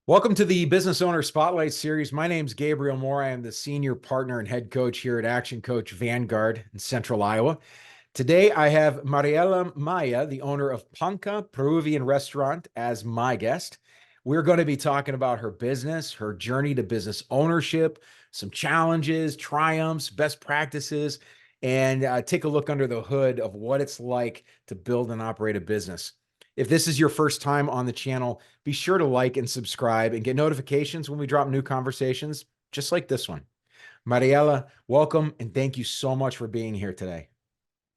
Welcome to the Business Owner Spotlight Series. My name's Gabriel Moore. I am the senior partner and head coach here at Action Coach Vanguard in Central Iowa. Today, I have Mariela Maya, the owner of Panka Peruvian restaurant, as my guest. We're going to be talking about her business, her journey to business ownership, some challenges, triumphs, best practices, and take a look under the hood of what it's like to build and operate a business. If this is your first time on the channel, be sure to like and subscribe and get notifications when we drop new conversations, just like this one. Mariela, welcome and thank you so much for being here today.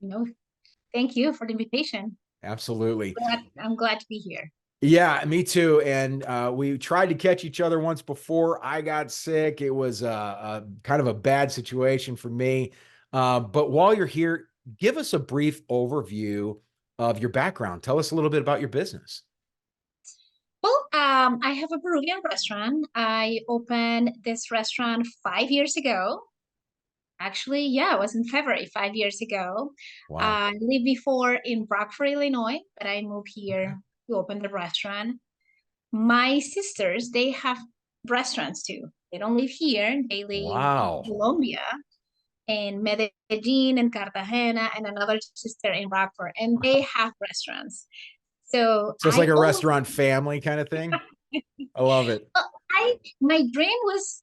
No, thank you for the invitation. Absolutely. I'm glad to be here. Yeah, me too. And we tried to catch each other once before I got sick. It was a kind of a bad situation for me. But while you're here, give us a brief overview of your background. Tell us a little bit about your business. Well, I have a Peruvian restaurant. I opened this restaurant 5 years ago. Actually, yeah, it was in February 5 years ago. Wow. I lived before in Rockford, Illinois, but I moved Okay. here to open the restaurant. My sisters, they have restaurants too. They don't live here. They live in Wow. Colombia, in Medellin and Cartagena, and another sister in Rockford, and they have restaurants. So So it's like I a always, restaurant family kind of thing. I love it. my dream was,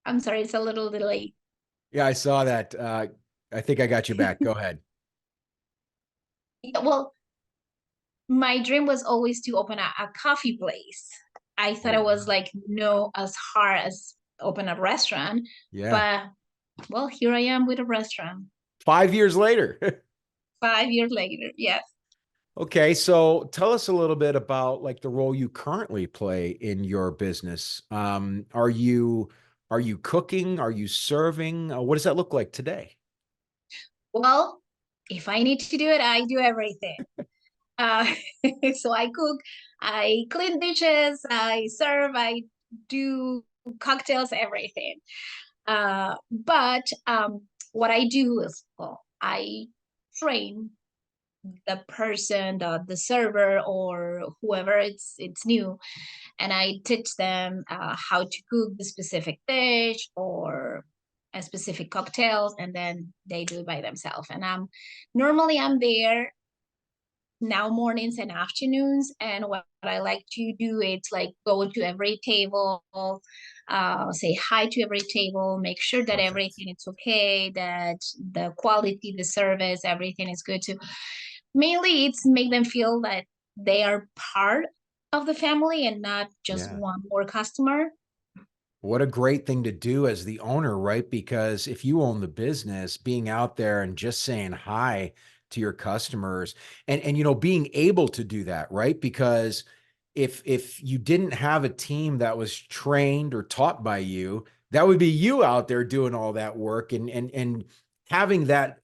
I'm sorry, it's a little delayed. Yeah, I saw that. I think I got you back. Go ahead. Well, my dream was always to open a coffee place. I Oh, thought it was wow. like no as hard as open a restaurant, Yeah. but well, here I am with a restaurant 5 years later. 5 years later. Yes. Okay, so tell us a little bit about like the role you currently play in your business. Are you cooking? Are you serving? What does that look like today? Well, if I need to do it, I do everything. Uh, so I cook, I clean dishes, I serve, I do cocktails, everything. But what I do is, well, I train the person, the server or whoever it's new, and I teach them how to cook the specific dish or a specific cocktails, and then they do it by themselves. And normally I'm there now mornings and afternoons, and what I like to do is like go to every table, say hi to every table, make sure that Perfect. everything is okay, that the quality, the service, everything is good. To mainly it's make them feel that they are part of the family and not just Yeah. one more customer. What a great thing to do as the owner, right? Because if you own the business, being out there and just saying hi to your customers and being able to do that, right? Because if you didn't have a team that was trained or taught by you, that would be you out there doing all that work and having that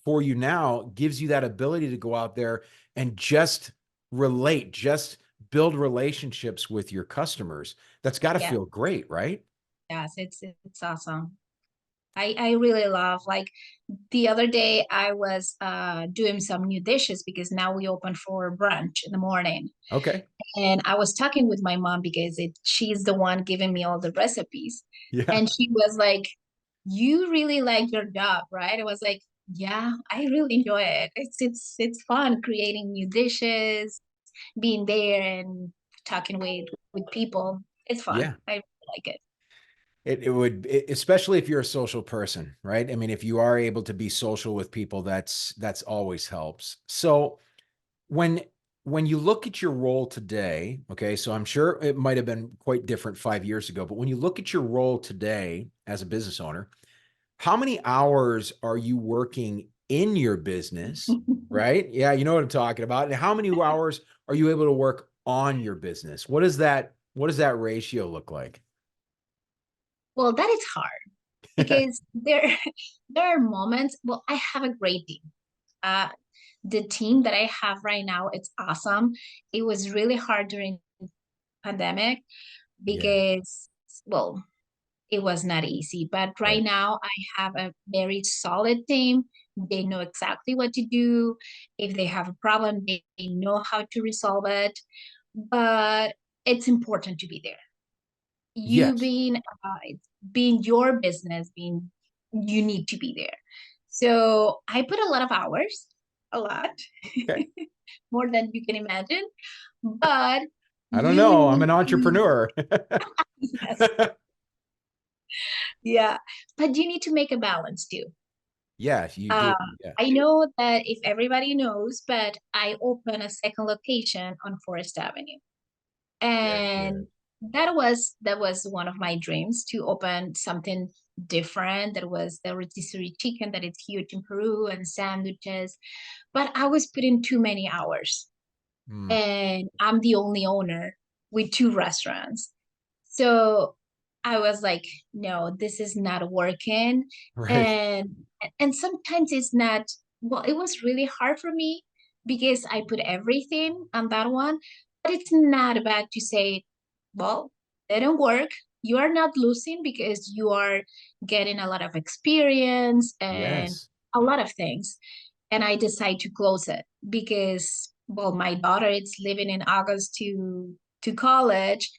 for you now gives you that ability to go out there and just relate, just build relationships with your customers. That's got to Yeah, feel great, right? yes, it's awesome. I really love, like, the other day I was doing some new dishes because now we open for brunch in the morning. Okay. And I was talking with my mom because she's the one giving me all the recipes. Yeah. And she was like, "You really like your job, right?" I was like, "Yeah, I really enjoy it. It's fun creating new dishes, being there and talking with people. It's fun. Yeah. I really like it." Especially if you're a social person, right? I mean, if you are able to be social with people, that's always helps. So when when you look at your role today, okay, so I'm sure it might have been quite different 5 years ago, but when you look at your role today as a business owner, how many hours are you working in your business, right? Yeah, you know what I'm talking about. And how many hours are you able to work on your business? What does that ratio look like? Well, that is hard because there are moments. Well, I have a great team. Uh, the team that I have right now, it's awesome. It was really hard during pandemic Yeah. because, well, it was not easy. But right Right. now, I have a very solid team. They know exactly what to do. If they have a problem, they know how to resolve it. But it's important to be there. You Yes. being your business, being you need to be there. So I put a lot of hours, a lot, Okay. more than you can imagine. But I don't you know. I'm need an to, entrepreneur. yes, yeah. But you need to make a balance too. Yeah, you Uh, do. Yeah. I know that if everybody knows, but I opened a second location on Forest Avenue. Very good. And that was one of my dreams, to open something different. That was the rotisserie chicken that is huge in Peru, and sandwiches, but I was putting too many hours, Mm, and I'm the only owner with two restaurants. So I was like, no, this is not working. right. And and sometimes it's not, well, it was really hard for me because I put everything on that one. But it's not bad to say, well, they don't work. You are not losing because you are getting a lot of experience and Yes. a lot of things. And I decide to close it because, well, my daughter is leaving in August to college,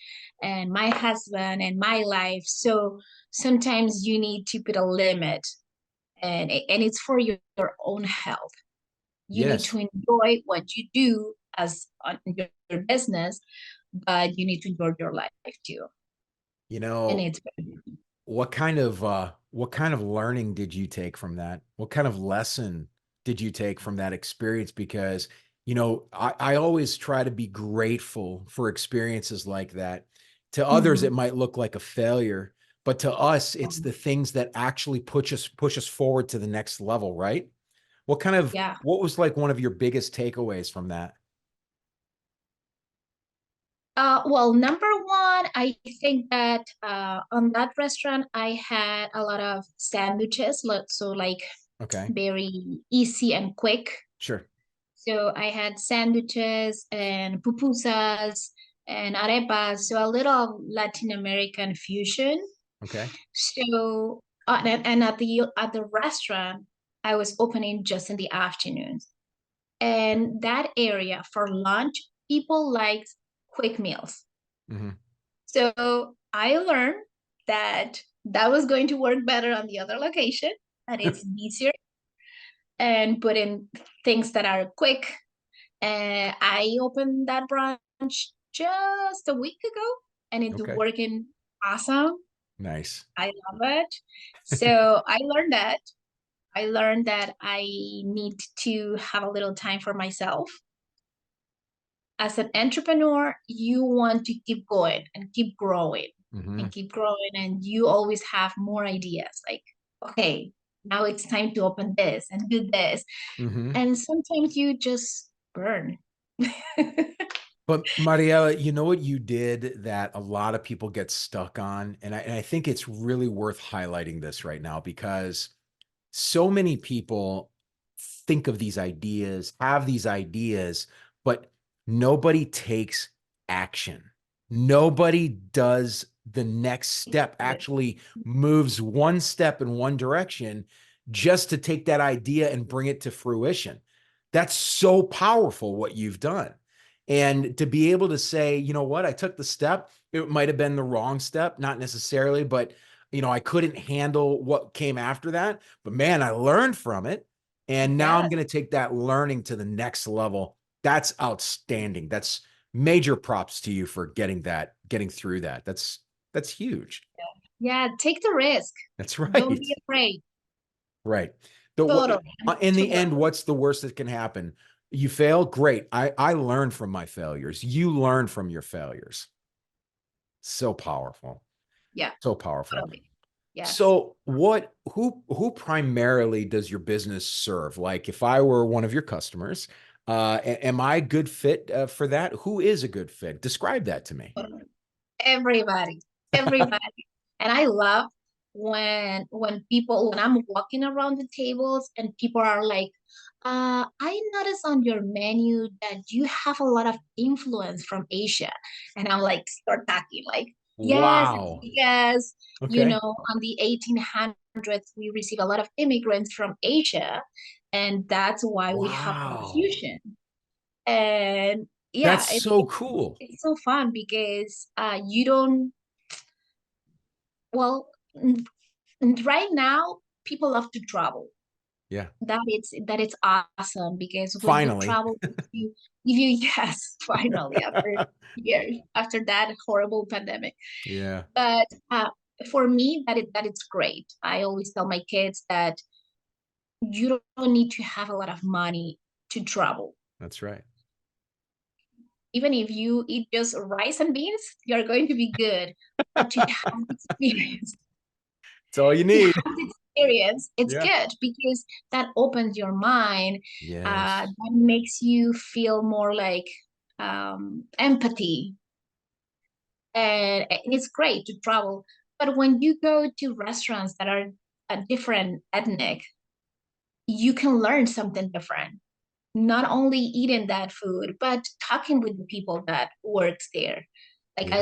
and my husband and my life. So sometimes you need to put a limit, and it's for your own health. You need Yes. to enjoy what you do as on your business, but you need to enjoy your life too. You And know, it's what kind of learning did you take from that? What kind of lesson did you take from that experience? Because, I always try to be grateful for experiences like that. To others, Mhm. it might look like a failure, but to us, it's the things that actually push us forward to the next level, right? Yeah. What was like one of your biggest takeaways from that? Well, number one, I think that on that restaurant, I had a lot of sandwiches, so like Okay. very easy and quick. Sure. So I had sandwiches and pupusas and arepas, so a little Latin American fusion. Okay. So and at the restaurant, I was opening just in the afternoons, and that area for lunch, people like quick meals. Hmm. So I learned that that was going to work better on the other location, that it's easier and put in things that are quick. And I opened that branch just a week ago, and it's Okay. working awesome. Nice. I love it. So I learned that. I learned that I need to have a little time for myself. As an entrepreneur, you want to keep going and keep growing Hmm. and keep growing, and you always have more ideas. Like, okay, now it's time to open this and do this. Hmm. And sometimes you just burn. But Mariela, you know what you did that a lot of people get stuck on? And I think it's really worth highlighting this right now because so many people think of these ideas, have these ideas, but nobody takes action. Nobody does the next step, actually moves one step in one direction just to take that idea and bring it to fruition. That's so powerful what you've done. And to be able to say, you know what, I took the step. It might have been the wrong step, not necessarily, but I couldn't handle what came after that. But man, I learned from it. And now I'm Yes. going to take that learning to the next level. That's outstanding. That's major props to you for getting through that. That's huge. Yeah, take the risk. That's Don't right. be afraid. Right. The what Totally. in To the learn. end, what's the worst that can happen? You fail, great. I learn from my failures. You learn from your failures. So powerful. Yeah, So powerful. totally. Yes. So who primarily does your business serve? Like if I were one of your customers, am I a good fit for that? Who is a good fit? Describe that to me. Everybody, everybody. And I love when I'm walking around the tables and people are like, I noticed on your menu that you have a lot of influence from Asia. And I'm like, start talking like, yes, it's Wow. because, Okay. on the 1800s, we received a lot of immigrants from Asia. And that's why we have our Wow. fusion. And yeah, That's so cool. it's so fun because you don't, well, right now people love to travel. Yeah. That it's awesome because when you Finally. travel, if you yes, finally after years after that horrible pandemic. Yeah, But for me, that it's great. I always tell my kids that you don't need to have a lot of money to travel. that's right. Even if you eat just rice and beans, you're going to be good. But to have the experience, It's all you to need. have the experience, it's Yeah. good because that opens your mind. Yes. That makes you feel more like empathy, and it's great to travel. But when you go to restaurants that are a different ethnic, you can learn something different. Not only eating that food, but talking with the people that works there. Like Yeah.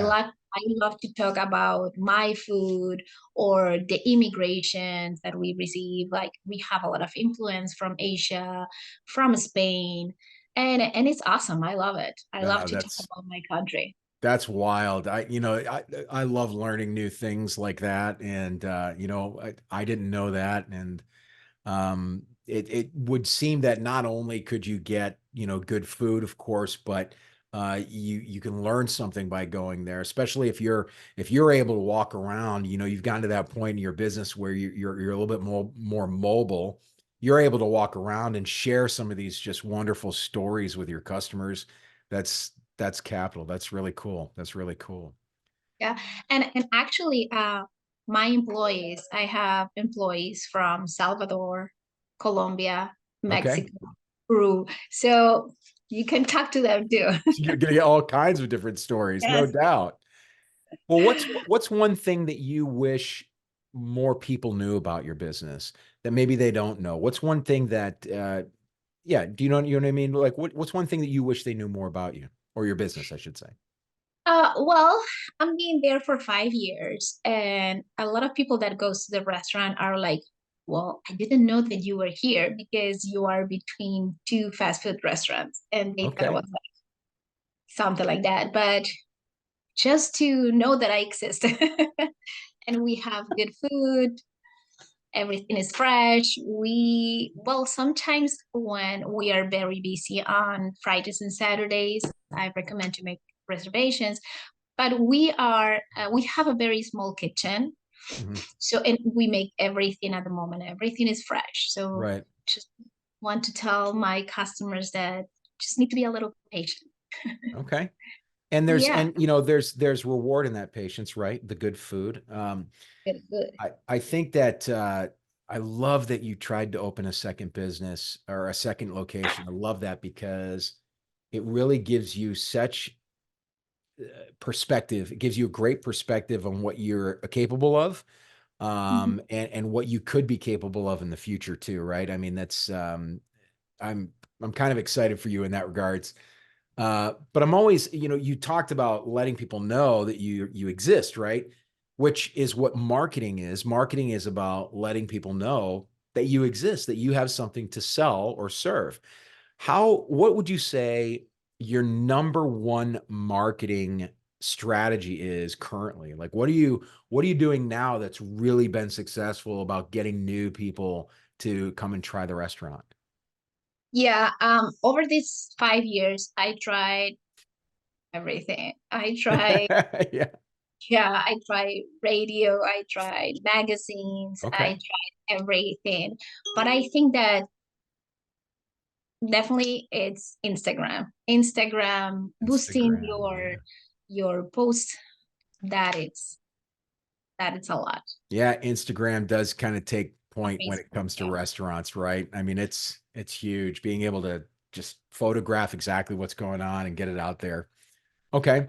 I love to talk about my food or the immigrations that we receive. Like we have a lot of influence from Asia, from Spain, and it's awesome. I love it. I love No, to talk about my country. that's wild. I love learning new things like that. And I didn't know that. And it would seem that not only could you get, good food, of course, but you can learn something by going there, especially if you're able to walk around. You've gotten to that point in your business where you're a little bit more mobile. You're able to walk around and share some of these just wonderful stories with your customers. That's capital. That's really cool. That's really cool. Yeah. And actually my employees, I have employees from Salvador, Colombia, Okay. Mexico, Peru. So you can talk to them too. You're gonna get all kinds of different stories, no Yes. doubt. Well, what's one thing that you wish more people knew about your business that maybe they don't know? What's one thing that yeah, do you know what I mean? Like what's one thing that you wish they knew more about you or your business, I should say. Well, I'm being there for 5 years, and a lot of people that goes to the restaurant are like, "Well, I didn't know that you were here because you are between two fast food restaurants," and they thought it Okay. was like something like that. But just to know that I exist, and we have good food, everything is fresh. Well, sometimes when we are very busy on Fridays and Saturdays, I recommend to make reservations. But we have a very small kitchen, Mhm. so and we make everything at the moment. Everything is fresh. So Right. just want to tell my customers that just need to be a little patient. Okay. And there's Yeah, and you know there's reward in that patience, right? The good food. good, good. I think that I love that you tried to open a second business or a second location. I love that because it really gives you such perspective. It gives you a great perspective on what you're capable of, Mhm. and what you could be capable of in the future too, right? I mean, that's I'm I'm kind of excited for you in that regards. But I'm always, you talked about letting people know that you exist, right? Which is what marketing is. Marketing is about letting people know that you exist, that you have something to sell or serve. What would you say your number one marketing strategy is currently? Like what are you doing now that's really been successful about getting new people to come and try the restaurant? Yeah, over these 5 years, I tried everything. I tried, Yeah. yeah, I tried radio, I tried magazines, I Okay. tried everything. But I think that definitely it's Instagram boosting Instagram. your posts, that it's a lot. Yeah, Instagram does kind of take And point when it Facebook, comes to yeah. restaurants, right? I mean, it's huge being able to just photograph exactly what's going on and get it out there. Okay. Yeah.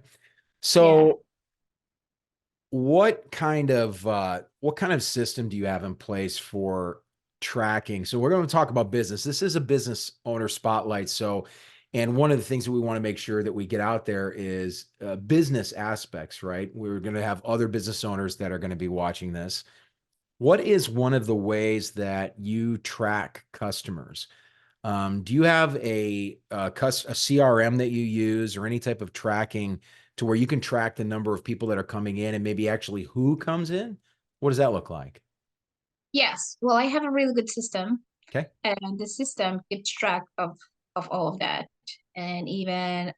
So what kind of system do you have in place for tracking? So we're going to talk about business. This is a business owner spotlight. So, and one of the things that we want to make sure that we get out there is business aspects, right? We're going to have other business owners that are going to be watching this. What is one of the ways that you track customers? Do you have a CRM that you use or any type of tracking to where you can track the number of people that are coming in and maybe actually who comes in? What does that look like? Yes. Well, I have a really good system, Okay. and the system keeps track of all of that, and even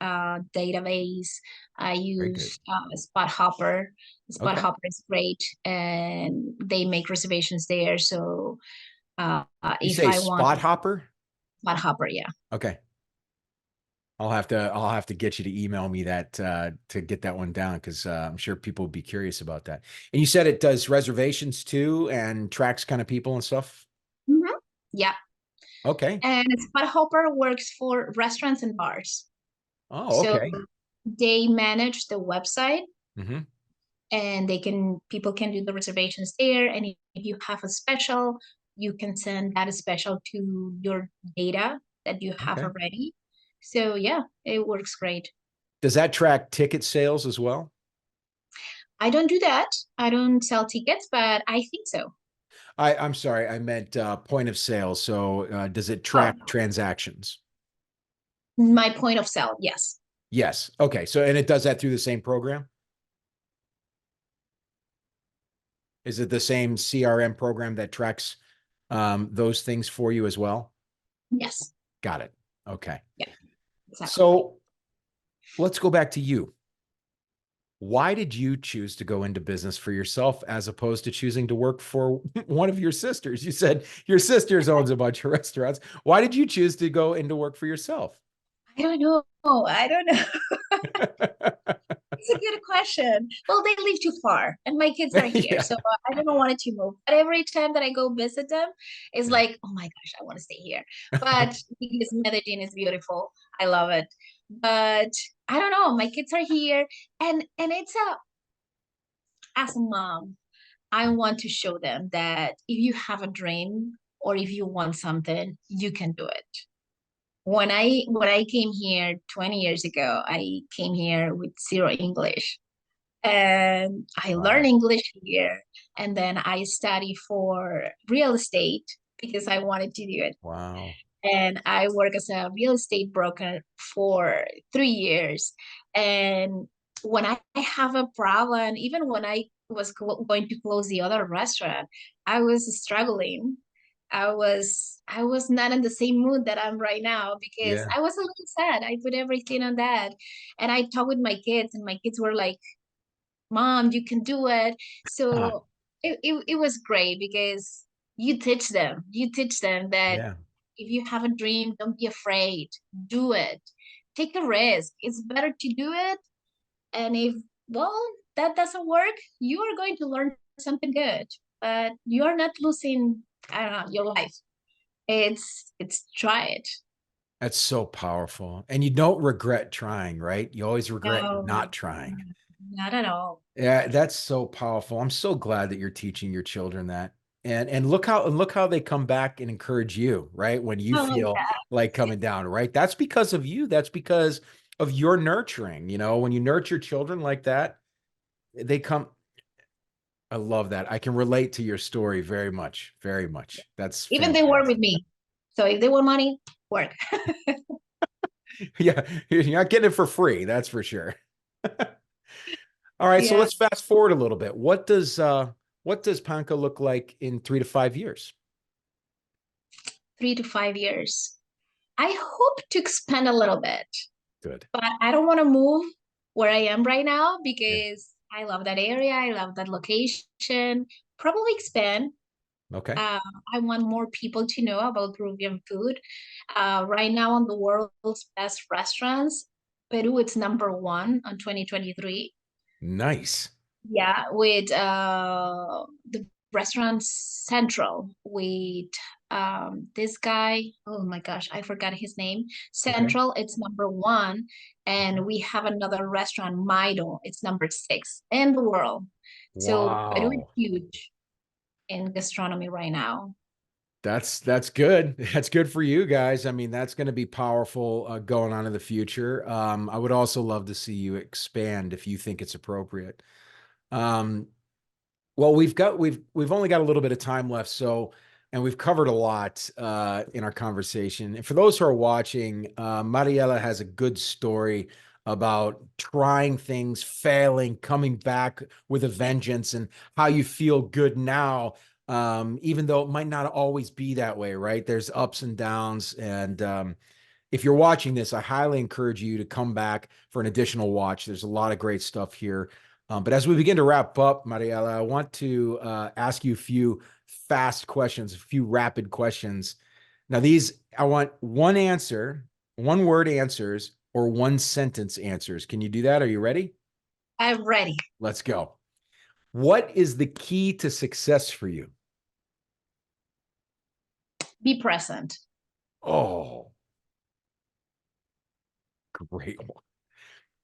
database. I Very good. use Spot Hopper. Spot Okay. Hopper is great, and they make reservations there. So You if say I want Spot Hopper? Spot Hopper, yeah. Okay. I'll have to get you to email me that to get that one down because I'm sure people would be curious about that. And you said it does reservations too and tracks kind of people and stuff. Mhm. Yeah. Okay. And Spot Hopper works for restaurants and bars. Oh, So okay. they manage the website, Hmm. and people can do the reservations there. And if you have a special, you can send that special to your data that you have Okay. already. So yeah, it works great. Does that track ticket sales as well? I don't do that. I don't sell tickets, but I think so. I'm sorry, I meant point of sale. So does it track Oh, transactions? my point of sale, yes. Yes. Okay. So and it does that through the same program? Is it the same CRM program that tracks those things for you as well? Yes. Got it. Okay. Yeah, exactly. So let's go back to you. Why did you choose to go into business for yourself as opposed to choosing to work for one of your sisters? You said your sisters owns a bunch of restaurants. Why did you choose to go into work for yourself? I don't know. I don't know. It's a good question. Well, they live too far, and my kids are here, Yeah. so I don't want to move. But every time that I go visit them, it's Yeah. like, oh my gosh, I want to stay here. But because Medellin is beautiful, I love it. But I don't know. My kids are here, and it's a as a mom, I want to show them that if you have a dream or if you want something, you can do it. When I came here 20 years ago, I came here with zero English, and I learned Wow. English here, and then I studied for real estate because I wanted to do it. Wow. And I work as a real estate broker for 3 years. And when I have a problem, even when I was going to close the other restaurant, I was struggling. I was not in the same mood that I'm right now because Yeah. I was a little sad. I put everything on that. And I talked with my kids, and my kids were like, Mom, you can do it. Huh. So it was great because you teach them that Yeah. if you have a dream, don't be afraid, do it, take a risk. It's better to do it. And if, well, that doesn't work, you are going to learn something good, but you are not losing, I don't know, your life. It's try it. That's so powerful. And you don't regret trying, right? You always regret No, not trying. not at all. Yeah, that's so powerful. I'm so glad that you're teaching your children that. And look how they come back and encourage you, right? When you Oh, feel like coming down, right? That's because of you. That's because of your nurturing. You know, when you nurture children like that, they come. I love that. I can relate to your story very much, very much. That's even they work with fantastic. me. So if they want money, work. Yeah, you're not getting it for free, that's for sure. All right, so Yeah, let's fast forward a little bit. What does Panka look like in 3 to 5 years? 3 to 5 years. I hope to expand a little bit, Good. but I don't want to move where I am right now Yeah. because I love that area. I love that location. Probably expand. Okay. Uh, I want more people to know about Peruvian food. Right now, on the world's best restaurants, Peru it's number one on 2023. Nice. Yeah, with the restaurant Central with this guy. Oh my gosh, I forgot his name. Okay. Central, it's number one, Okay. and we have another restaurant, Maido. It's number six in the world. So Peru is Wow. huge in gastronomy right now. That's good. That's good for you guys. I mean, that's going to be powerful going on in the future. I would also love to see you expand if you think it's appropriate. Um, well, we've only got a little bit of time left, so and we've covered a lot in our conversation. And for those who are watching, Mariela has a good story about trying things, failing, coming back with a vengeance, and how you feel good now, even though it might not always be that way, right? There's ups and downs. And if you're watching this, I highly encourage you to come back for an additional watch. There's a lot of great stuff here. But as we begin to wrap up, Mariela, I want to ask you a few fast questions, a few rapid questions. Now, these, I want one answer, one word answers, or one sentence answers. Can you do that? Are you ready? I'm ready. Let's go. What is the key to success for you? Be present. Oh, great one.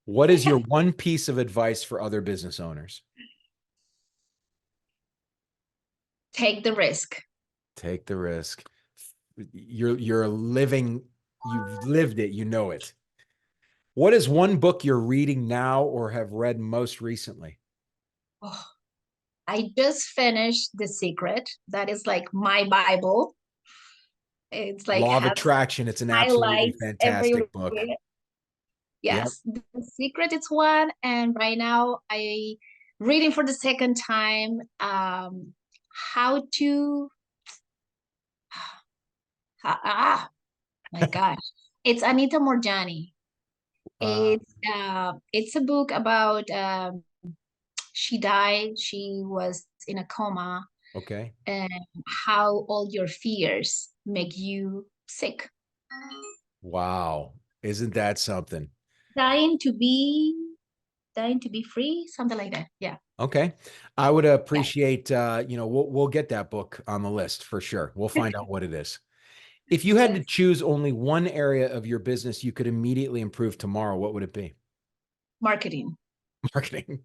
What is your one piece of advice for other business owners? Take the risk. Take the risk. You're living, you've lived it, you know it. What is one book you're reading now or have read most recently? Oh, I just finished The Secret. That is like my Bible. It's like Law of has Attraction. It's an absolutely highlights everywhere. fantastic book. Yep. Yes, The Secret is one, and right now I reading for the second time how to my gosh. It's Anita Moorjani. Uh, It's a book about she died, she was in a coma, okay. and how all your fears make you sick. Wow. Isn't that something? Dying to be dying to be free, something like that. Yeah. Okay. I would Yeah. appreciate we'll get that book on the list for sure. We'll find out what it is. If you had to Yes. choose only one area of your business you could immediately improve tomorrow, what would it be? Marketing. Marketing.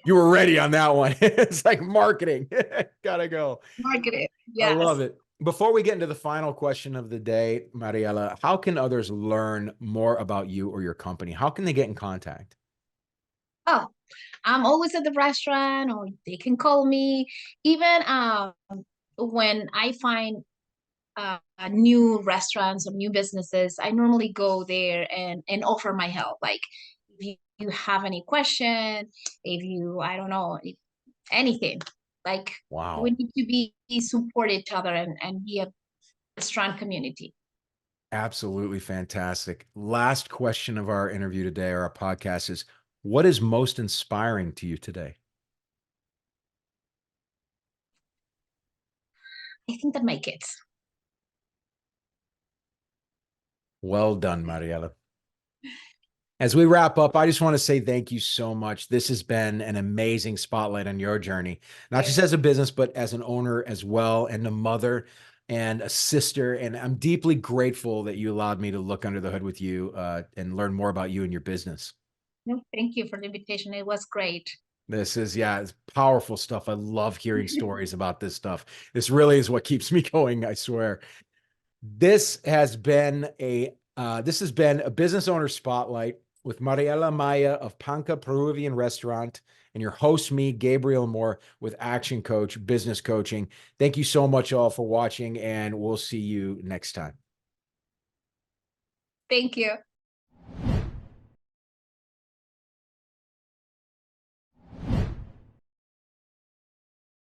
You were ready on that one. It's like marketing. Gotta go. Marketing. I love Yes. it. Before we get into the final question of the day, Mariela, how can others learn more about you or your company? How can they get in contact? Oh, I'm always at the restaurant, or they can call me. Even when I find new restaurants or new businesses, I normally go there and offer my help. Like if you have any question, if you, I don't know, if anything, like we Wow. need to be support each other and be a strong community. Absolutely fantastic. Last question of our interview today, or our podcast, is what is most inspiring to you today? I think that my kids. Well done, Mariela. As we wrap up, I just want to say thank you so much. This has been an amazing spotlight on your journey, not just as a business, but as an owner as well, and a mother and a sister. And I'm deeply grateful that you allowed me to look under the hood with you and learn more about you and your business. No, thank you for the invitation. It was great. This is, yeah, it's powerful stuff. I love hearing stories about this stuff. This really is what keeps me going, I swear. This has been a business owner spotlight with Mariela Maya of Panka Peruvian Restaurant, and your host, me, Gabriel Moore, with Action Coach Business Coaching. Thank you so much all for watching, and we'll see you next time. Thank you.